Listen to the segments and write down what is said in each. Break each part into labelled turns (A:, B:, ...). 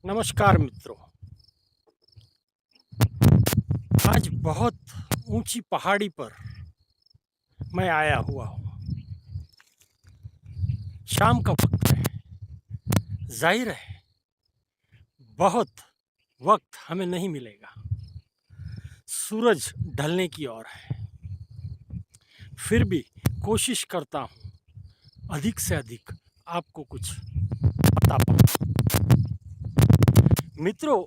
A: नमस्कार मित्रों। आज बहुत ऊंची पहाड़ी पर मैं आया हुआ हूँ। शाम का वक्त है। जाहिर है बहुत वक्त हमें नहीं मिलेगा। सूरज ढलने की ओर है। फिर भी कोशिश करता हूँ अधिक से अधिक आपको कुछ बता पाऊँ। मित्रों,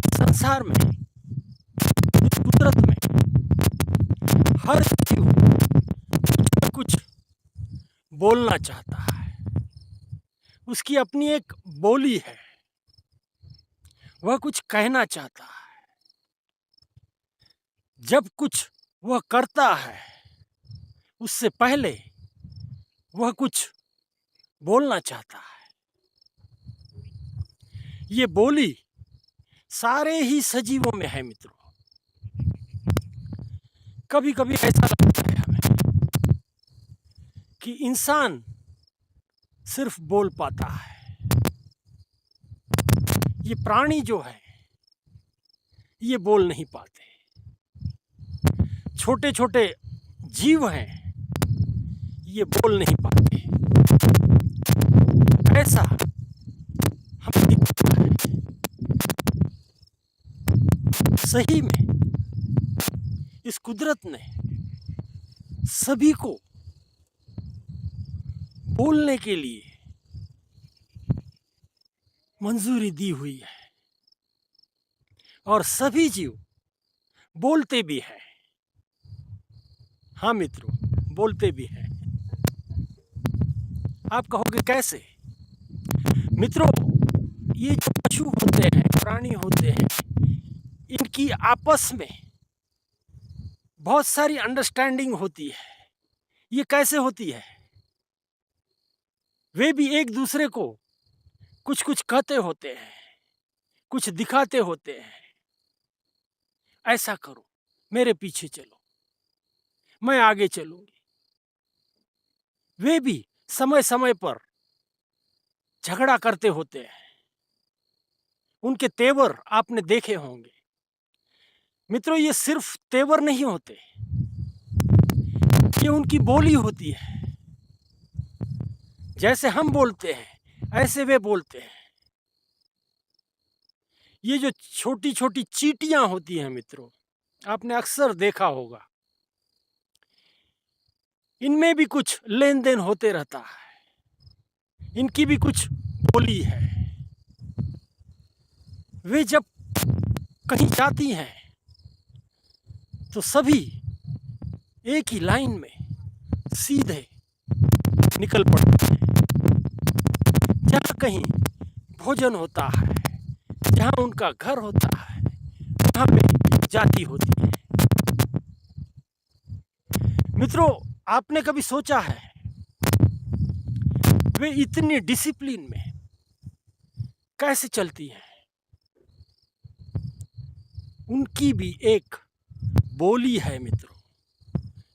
A: संसार में, कुदरत में हर जीव कुछ बोलना चाहता है। उसकी अपनी एक बोली है। वह कुछ कहना चाहता है। जब कुछ वह करता है उससे पहले वह कुछ बोलना चाहता है। ये बोली सारे ही सजीवों में है मित्रों। कभी कभी ऐसा लगता है हमें कि इंसान सिर्फ बोल पाता है। ये प्राणी जो है ये बोल नहीं पाते। छोटे छोटे जीव हैं, ये बोल नहीं पाते। ऐसा हमें दिखता है। सही में इस कुदरत ने सभी को बोलने के लिए मंजूरी दी हुई है और सभी जीव बोलते भी हैं। हाँ मित्रों, बोलते भी हैं। आप कहोगे कैसे? मित्रों, ये जो पशु होते हैं, प्राणी होते हैं, इनकी आपस में बहुत सारी अंडरस्टैंडिंग होती है। ये कैसे होती है? वे भी एक दूसरे को कुछ कुछ कहते होते हैं, कुछ दिखाते होते हैं। ऐसा करो, मेरे पीछे चलो, मैं आगे चलूंगी। वे भी समय समय पर झगड़ा करते होते हैं। उनके तेवर आपने देखे होंगे। मित्रों, ये सिर्फ तेवर नहीं होते, ये उनकी बोली होती है। जैसे हम बोलते हैं ऐसे वे बोलते हैं। ये जो छोटी छोटी चींटियां होती हैं मित्रों, आपने अक्सर देखा होगा, इनमें भी कुछ लेन देन होते रहता है। इनकी भी कुछ बोली है। वे जब कहीं जाती हैं तो सभी एक ही लाइन में सीधे निकल पड़ते हैं। जहाँ कहीं भोजन होता है, जहाँ उनका घर होता है, वहाँ पे जाती होती है। मित्रों, आपने कभी सोचा है वे इतनी डिसिप्लिन में कैसे चलती हैं? उनकी भी एक बोली है मित्रों।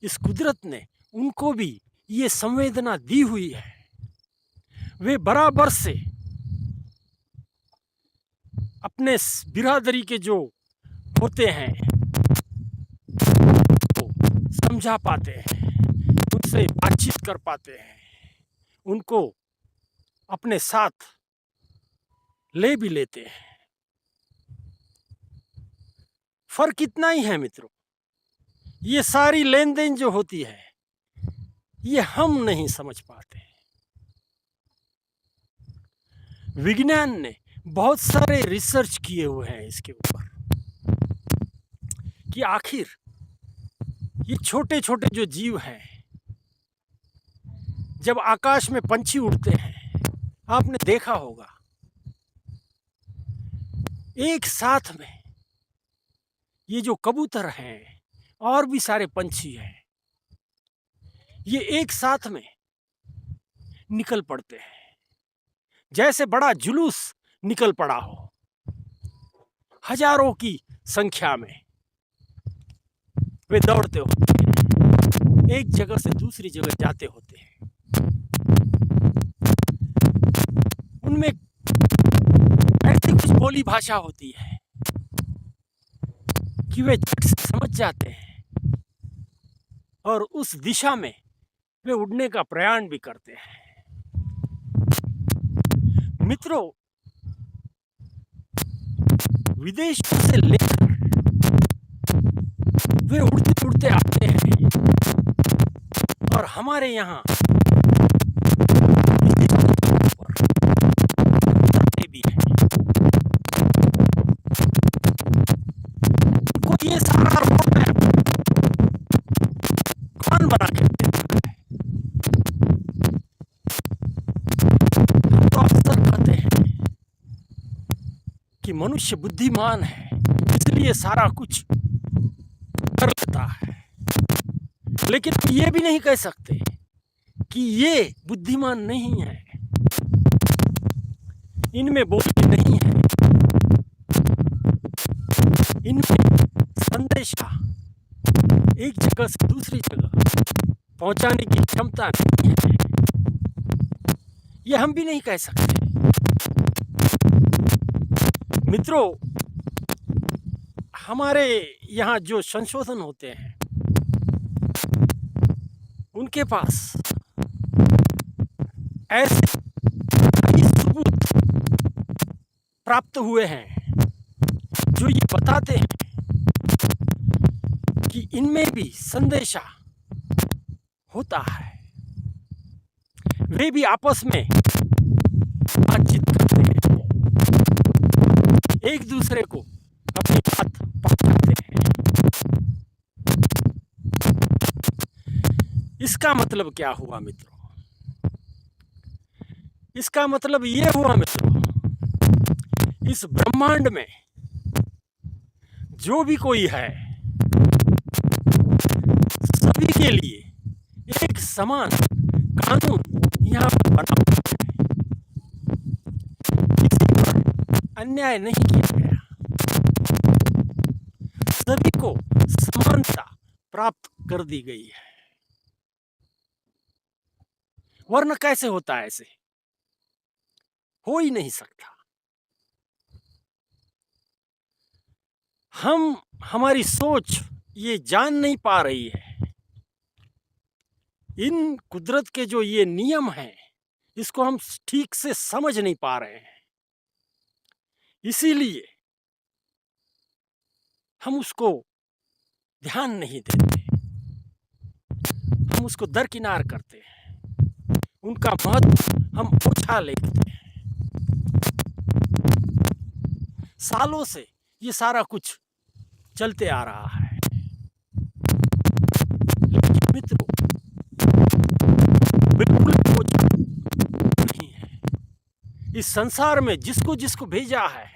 A: इस कुदरत ने उनको भी ये संवेदना दी हुई है। वे बराबर से अपने बिरादरी के जो होते हैं तो समझा पाते हैं, उनसे बातचीत कर पाते हैं, उनको अपने साथ ले भी लेते हैं। फर्क इतना ही है मित्रों, ये सारी लेन देन जो होती है ये हम नहीं समझ पाते। विज्ञान ने बहुत सारे रिसर्च किए हुए हैं इसके ऊपर कि आखिर ये छोटे छोटे जो जीव हैं, जब आकाश में पंछी उड़ते हैं, आपने देखा होगा एक साथ में ये जो कबूतर हैं और भी सारे पंछी हैं, ये एक साथ में निकल पड़ते हैं। जैसे बड़ा जुलूस निकल पड़ा हो, हजारों की संख्या में वे दौड़ते होते हैं, एक जगह से दूसरी जगह जाते होते हैं। उनमें बोली भाषा होती है कि वे झट से समझ जाते हैं और उस दिशा में वे उड़ने का प्रयाण भी करते हैं। मित्रों, विदेशों से लेकर वे उड़ते उड़ते आते हैं और हमारे यहाँ भी है। उनको ये सारा रोड मैप कौन बना के देता है? हम तो अक्सर कहते हैं कि मनुष्य बुद्धिमान है, इसलिए सारा कुछ कर लेता है, लेकिन ये भी नहीं कह सकते कि ये बुद्धिमान नहीं है, इनमें बोली नहीं है, इनमें संदेशा एक जगह से दूसरी जगह पहुंचाने की क्षमता नहीं है, ये हम भी नहीं कह सकते। मित्रों, हमारे यहाँ जो संशोधन होते हैं उनके पास ऐसे कई सबूत प्राप्त हुए हैं जो ये बताते हैं कि इनमें भी संदेशा होता है। वे भी आपस में बातचीत करते हैं, एक दूसरे को अपनी बात पहुंचाते हैं। इसका मतलब क्या हुआ मित्रों? इसका मतलब ये हुआ मित्रों, इस ब्रह्मांड में जो भी कोई है, सभी के लिए एक समान कानून यहाँ पर बना हुआ है। किसी पर अन्याय नहीं किया गया, सभी को समानता प्राप्त कर दी गई है। वरना कैसे होता है? ऐसे हो ही नहीं सकता। हमारी सोच ये जान नहीं पा रही है, इन कुदरत के जो ये नियम हैं, इसको हम ठीक से समझ नहीं पा रहे हैं। इसीलिए हम उसको ध्यान नहीं देते, हम उसको दरकिनार करते हैं, उनका महत्व हम ओछा लेते हैं। सालों से ये सारा कुछ चलते आ रहा है, लेकिन मित्रों बिल्कुल ओछा नहीं है। इस संसार में जिसको जिसको भेजा है,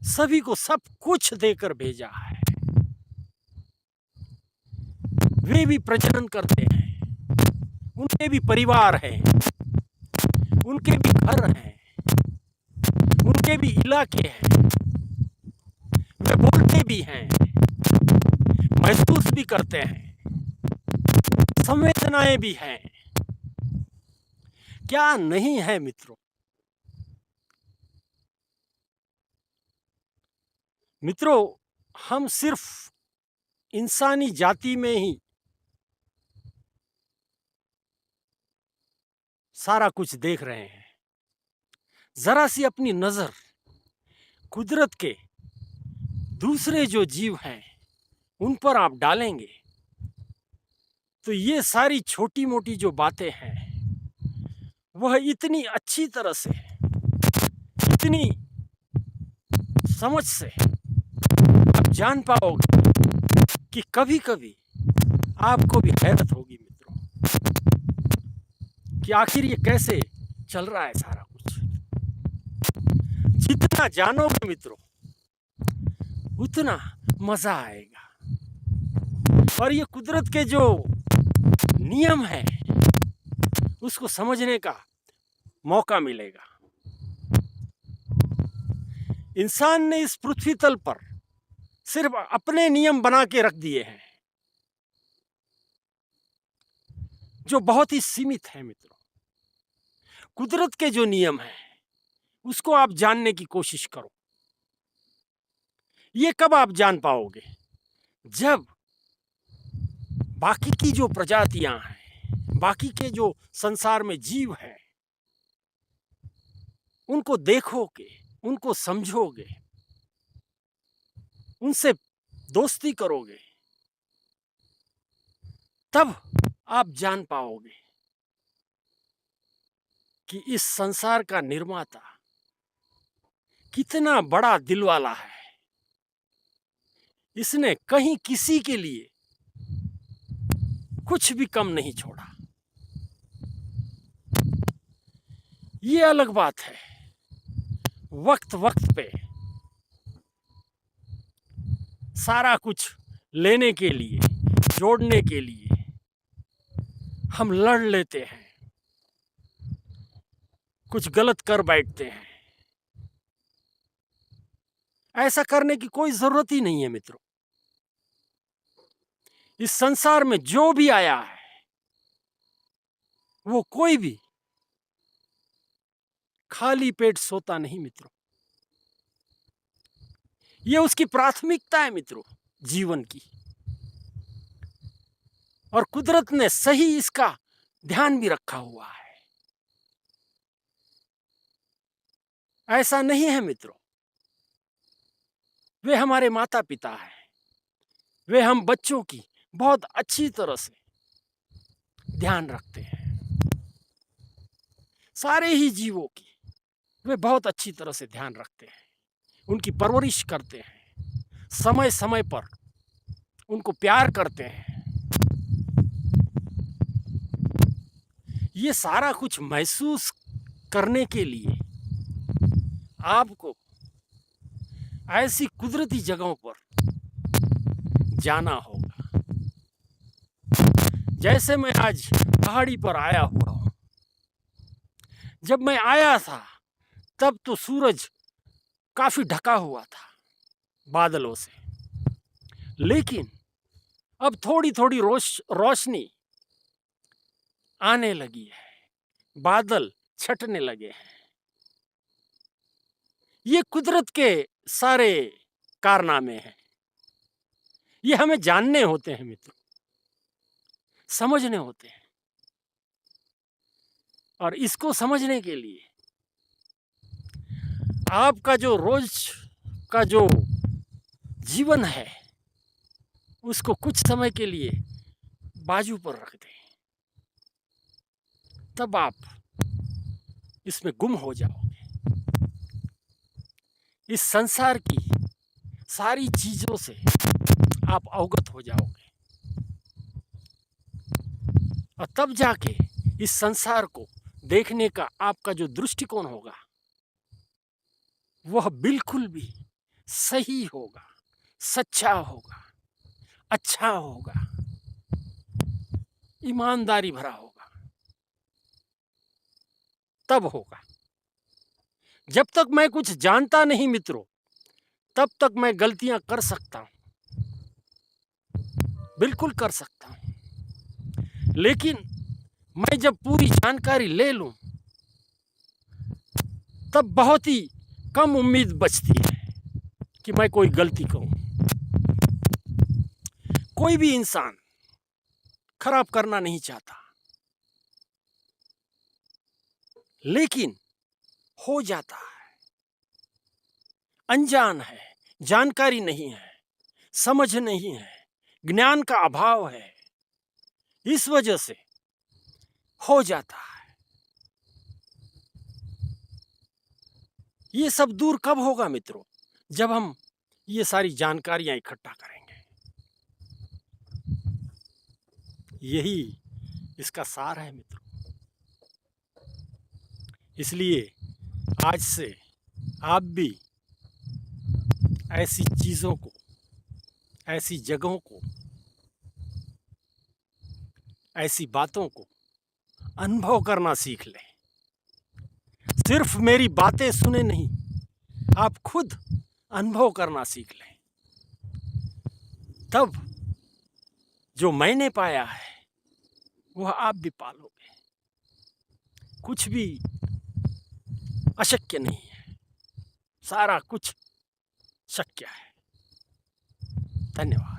A: सभी को सब कुछ देकर भेजा है। वे भी प्रजनन करते हैं, उनके भी परिवार हैं, उनके भी घर हैं, उनके भी इलाके हैं, वे बोलते भी हैं, महसूस भी करते हैं, संवेदनाएं भी हैं। क्या नहीं है मित्रों? मित्रों, हम सिर्फ इंसानी जाति में ही सारा कुछ देख रहे हैं। जरा सी अपनी नजर कुदरत के दूसरे जो जीव हैं उन पर आप डालेंगे तो ये सारी छोटी मोटी जो बातें हैं वह इतनी अच्छी तरह से, इतनी समझ से आप जान पाओगे कि कभी कभी आपको भी हैरत होगी मित्रों कि आखिर ये कैसे चल रहा है सारा कुछ। जितना जानोगे मित्रों उतना मजा आएगा, और ये कुदरत के जो नियम है उसको समझने का मौका मिलेगा। इंसान ने इस पृथ्वी तल पर सिर्फ अपने नियम बना के रख दिए हैं जो बहुत ही सीमित है मित्रों। कुदरत के जो नियम हैं उसको आप जानने की कोशिश करो। ये कब आप जान पाओगे? जब बाकी की जो प्रजातियां हैं, बाकी के जो संसार में जीव हैं, उनको देखोगे, उनको समझोगे, उनसे दोस्ती करोगे, तब आप जान पाओगे कि इस संसार का निर्माता कितना बड़ा दिल वाला है। इसने कहीं किसी के लिए कुछ भी कम नहीं छोड़ा। ये अलग बात है, वक्त वक्त पे सारा कुछ लेने के लिए, जोड़ने के लिए हम लड़ लेते हैं, कुछ गलत कर बैठते हैं। ऐसा करने की कोई जरूरत ही नहीं है मित्रों। इस संसार में जो भी आया है, वो कोई भी खाली पेट सोता नहीं मित्रों। ये उसकी प्राथमिकता है मित्रों, जीवन की। और कुदरत ने सही इसका ध्यान भी रखा हुआ है। ऐसा नहीं है मित्रों, वे हमारे माता पिता हैं। वे हम बच्चों की बहुत अच्छी तरह से ध्यान रखते हैं। सारे ही जीवों की वे बहुत अच्छी तरह से ध्यान रखते हैं, उनकी परवरिश करते हैं, समय समय पर उनको प्यार करते हैं। ये सारा कुछ महसूस करने के लिए आपको ऐसी कुदरती जगहों पर जाना होगा। जैसे मैं आज पहाड़ी पर आया हुआ हूं। जब मैं आया था तब तो सूरज काफी ढका हुआ था बादलों से, लेकिन अब थोड़ी थोड़ी रोशनी आने लगी है, बादल छटने लगे हैं। ये कुदरत के सारे कारनामे हैं। ये हमें जानने होते हैं मित्रों, समझने होते हैं। और इसको समझने के लिए आपका जो रोज का जो जीवन है, उसको कुछ समय के लिए बाजू पर रख दें। तब आप इसमें गुम हो जाओगे। इस संसार की सारी चीजों से आप अवगत हो जाओगे, और तब जाके इस संसार को देखने का आपका जो दृष्टिकोण होगा, वह बिल्कुल भी सही होगा, सच्चा होगा, अच्छा होगा, ईमानदारी भरा होगा। तब होगा। जब तक मैं कुछ जानता नहीं मित्रों, तब तक मैं गलतियां कर सकता हूं, बिल्कुल कर सकता हूं। लेकिन मैं जब पूरी जानकारी ले लूं, तब बहुत ही कम उम्मीद बचती है कि मैं कोई गलती करूं। कोई भी इंसान खराब करना नहीं चाहता, लेकिन हो जाता है। अनजान है, जानकारी नहीं है, समझ नहीं है, ज्ञान का अभाव है, इस वजह से हो जाता है। ये सब दूर कब होगा मित्रों? जब हम ये सारी जानकारियां इकट्ठा करेंगे। यही इसका सार है मित्रों। इसलिए आज से आप भी ऐसी चीजों को, ऐसी जगहों को, ऐसी बातों को अनुभव करना सीख लें। सिर्फ मेरी बातें सुने नहीं, आप खुद अनुभव करना सीख लें। तब जो मैंने पाया है, वह आप भी पालोगे। कुछ भी अशक्य नहीं है। सारा कुछ शक्य है। धन्यवाद।